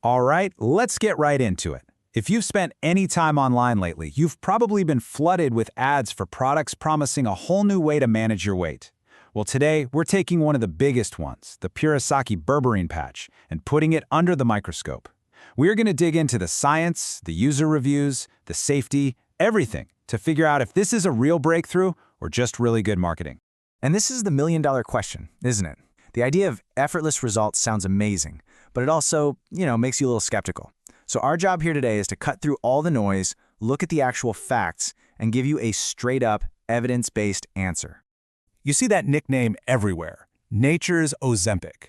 All right, let's get right into it. If you've spent any time online lately, you've probably been flooded with ads for products promising a whole new way to manage your weight. Well, today, we're taking one of the biggest ones, the Purisaki Berberine Patch, and putting it under the microscope. We're going to dig into the science, the user reviews, the safety, everything, to figure out if this is a real breakthrough or just really good marketing. And this is the million-dollar question, isn't it? The idea of effortless results sounds amazing, but it also, makes you a little skeptical. So our job here today is to cut through all the noise, look at the actual facts, and give you a straight-up, evidence-based answer. You see that nickname everywhere, nature's Ozempic.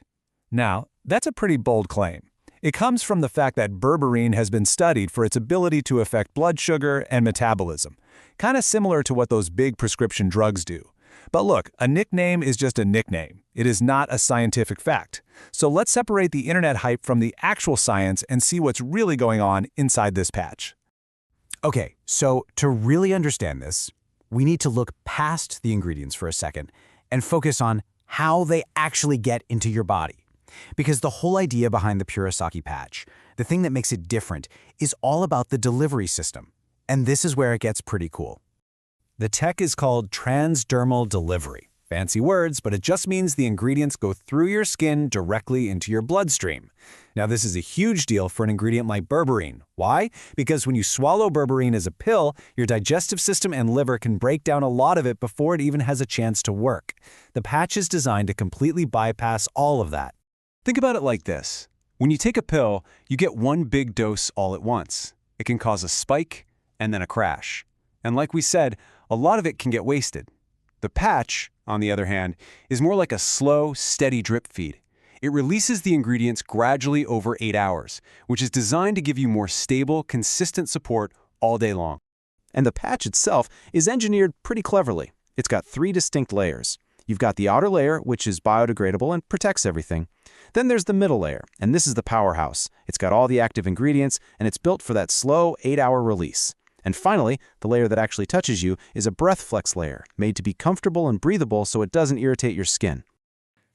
Now, that's a pretty bold claim. It comes from the fact that berberine has been studied for its ability to affect blood sugar and metabolism, kind of similar to what those big prescription drugs do. But look, a nickname is just a nickname. It is not a scientific fact. So let's separate the internet hype from the actual science and see what's really going on inside this patch. Okay, so to really understand this, we need to look past the ingredients for a second and focus on how they actually get into your body. Because the whole idea behind the Purisaki patch, the thing that makes it different, is all about the delivery system. And this is where it gets pretty cool. The tech is called Transdermal delivery. Fancy words, but it just means the ingredients go through your skin directly into your bloodstream. Now, this is a huge deal for an ingredient like berberine. Why? Because when you swallow berberine as a pill, your digestive system and liver can break down a lot of it before it even has a chance to work. The patch is designed to completely bypass all of that. Think about it like this. When you take a pill, you get one big dose all at once. It can cause a spike and then a crash. And like we said, a lot of it can get wasted. The patch, on the other hand, is more like a slow, steady drip feed. It releases the ingredients gradually over 8 hours, which is designed to give you more stable, consistent support all day long. And the patch itself is engineered pretty cleverly. It's got 3 distinct layers. You've got the outer layer, which is biodegradable and protects everything. Then there's the middle layer, and this is the powerhouse. It's got all the active ingredients, and it's built for that slow 8-hour release. And finally, the layer that actually touches you is a breath flex layer, made to be comfortable and breathable so it doesn't irritate your skin.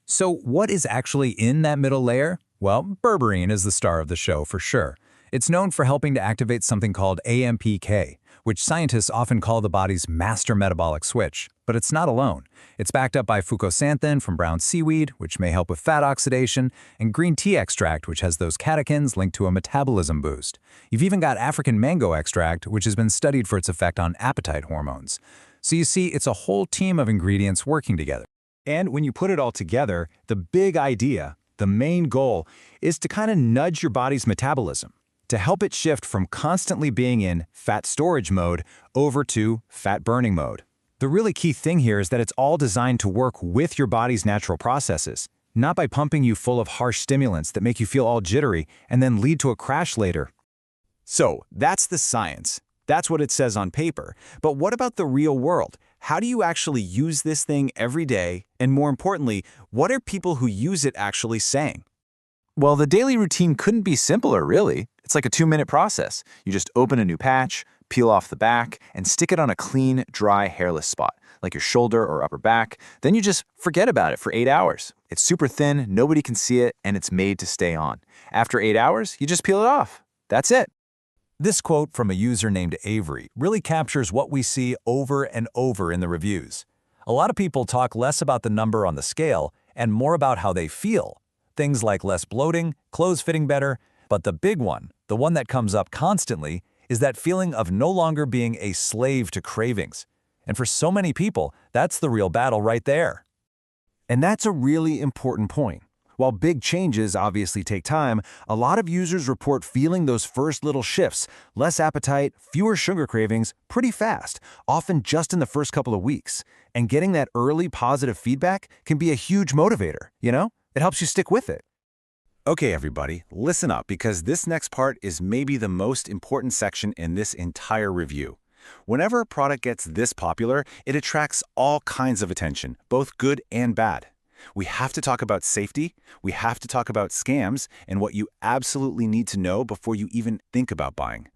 So what is actually in that middle layer? Well, berberine is the star of the show for sure. It's known for helping to activate something called AMPK, which scientists often call the body's master metabolic switch. But it's not alone. It's backed up by fucoxanthin from brown seaweed, which may help with fat oxidation, and green tea extract, which has those catechins linked to a metabolism boost. You've even got African mango extract, which has been studied for its effect on appetite hormones. So you see, it's a whole team of ingredients working together. And when you put it all together, the big idea, the main goal, is to kind of nudge your body's metabolism, to help it shift from constantly being in fat storage mode over to fat burning mode. The really key thing here is that it's all designed to work with your body's natural processes, not by pumping you full of harsh stimulants that make you feel all jittery and then lead to a crash later. So that's the science. That's what it says on paper. But what about the real world? How do you actually use this thing every day? And more importantly, what are people who use it actually saying? Well, the daily routine couldn't be simpler, really. It's like a 2-minute process. You just open a new patch, peel off the back, and stick it on a clean, dry, hairless spot, like your shoulder or upper back. Then you just forget about it for 8 hours. It's super thin, nobody can see it, and it's made to stay on. After 8 hours, you just peel it off. That's it. This quote from a user named Avery really captures what we see over and over in the reviews. A lot of people talk less about the number on the scale and more about how they feel. Things like less bloating, clothes fitting better, but the big one, the one that comes up constantly, is that feeling of no longer being a slave to cravings. And for so many people, that's the real battle right there. And that's a really important point. While big changes obviously take time, a lot of users report feeling those first little shifts, less appetite, fewer sugar cravings, pretty fast, often just in the first couple of weeks. And getting that early positive feedback can be a huge motivator, It helps you stick with it. Okay, everybody, listen up because this next part is maybe the most important section in this entire review. Whenever a product gets this popular, it attracts all kinds of attention, both good and bad. We have to talk about safety, we have to talk about scams, and what you absolutely need to know before you even think about buying.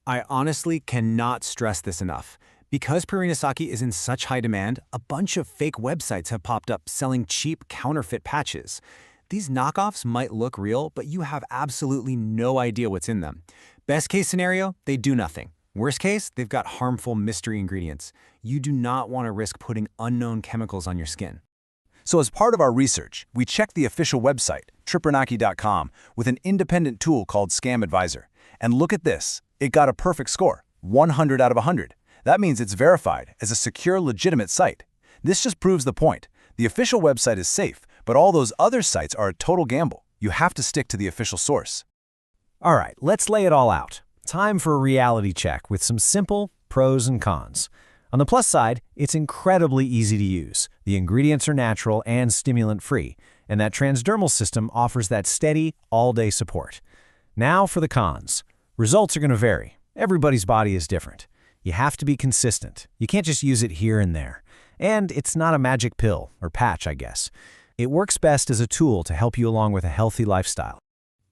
I honestly cannot stress this enough. Because Purisaki is in such high demand, a bunch of fake websites have popped up selling cheap counterfeit patches. These knockoffs might look real, but you have absolutely no idea what's in them. Best case scenario, they do nothing. Worst case, they've got harmful mystery ingredients. You do not want to risk putting unknown chemicals on your skin. So as part of our research, we checked the official website, tripranaki.com, with an independent tool called Scam Advisor. And look at this. It got a perfect score, 100 out of 100. That means it's verified as a secure, legitimate site. This just proves the point. The official website is safe, but all those other sites are a total gamble. You have to stick to the official source. All right, let's lay it all out. Time for a reality check with some simple pros and cons. On the plus side, it's incredibly easy to use. The ingredients are natural and stimulant-free, and that transdermal system offers that steady, all-day support. Now for the cons. Results are going to vary. Everybody's body is different. You have to be consistent. You can't just use it here and there. And it's not a magic pill, or patch, I guess. It works best as a tool to help you along with a healthy lifestyle.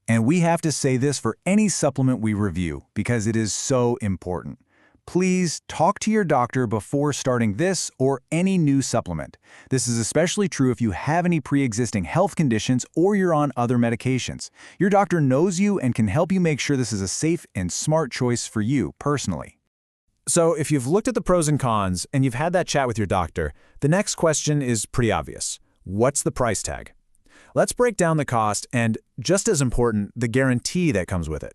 And we have to say this for any supplement we review because it is so important. Please talk to your doctor before starting this or any new supplement. This is especially true if you have any pre-existing health conditions or you're on other medications. Your doctor knows you and can help you make sure this is a safe and smart choice for you personally. So if you've looked at the pros and cons and you've had that chat with your doctor, the next question is pretty obvious. What's the price tag? Let's break down the cost and, just as important, the guarantee that comes with it.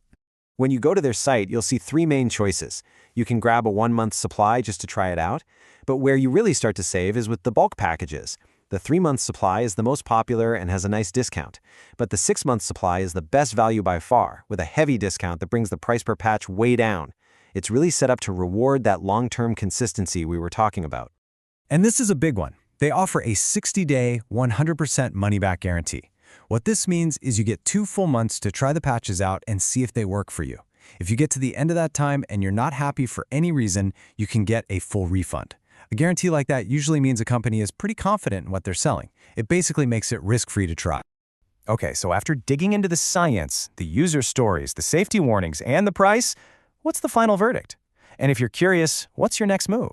When you go to their site, you'll see three main choices. You can grab a 1-month supply just to try it out, but where you really start to save is with the bulk packages. The 3-month supply is the most popular and has a nice discount, but the 6-month supply is the best value by far, with a heavy discount that brings the price per patch way down. It's really set up to reward that long-term consistency we were talking about. And this is a big one. They offer a 60-day, 100% money-back guarantee. What this means is you get 2 full months to try the patches out and see if they work for you. If you get to the end of that time and you're not happy for any reason, you can get a full refund. A guarantee like that usually means a company is pretty confident in what they're selling. It basically makes it risk-free to try. Okay, so after digging into the science, the user stories, the safety warnings, and the price, what's the final verdict? And if you're curious, what's your next move?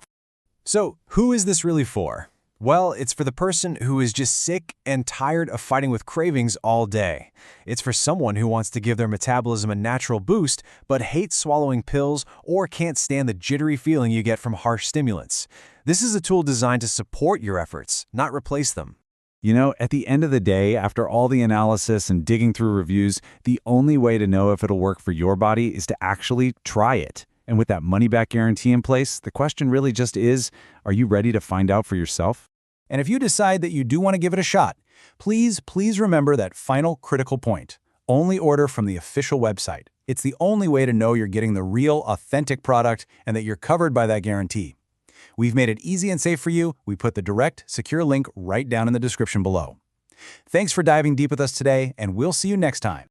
So who is this really for? Well, it's for the person who is just sick and tired of fighting with cravings all day. It's for someone who wants to give their metabolism a natural boost but hates swallowing pills or can't stand the jittery feeling you get from harsh stimulants. This is a tool designed to support your efforts, not replace them. You know, at the end of the day, after all the analysis and digging through reviews, the only way to know if it'll work for your body is to actually try it. And with that money-back guarantee in place, the question really just is, are you ready to find out for yourself? And if you decide that you do want to give it a shot, please remember that final critical point. Only order from the official website. It's the only way to know you're getting the real, authentic product and that you're covered by that guarantee. We've made it easy and safe for you. We put the direct, secure link right down in the description below. Thanks for diving deep with us today, and we'll see you next time.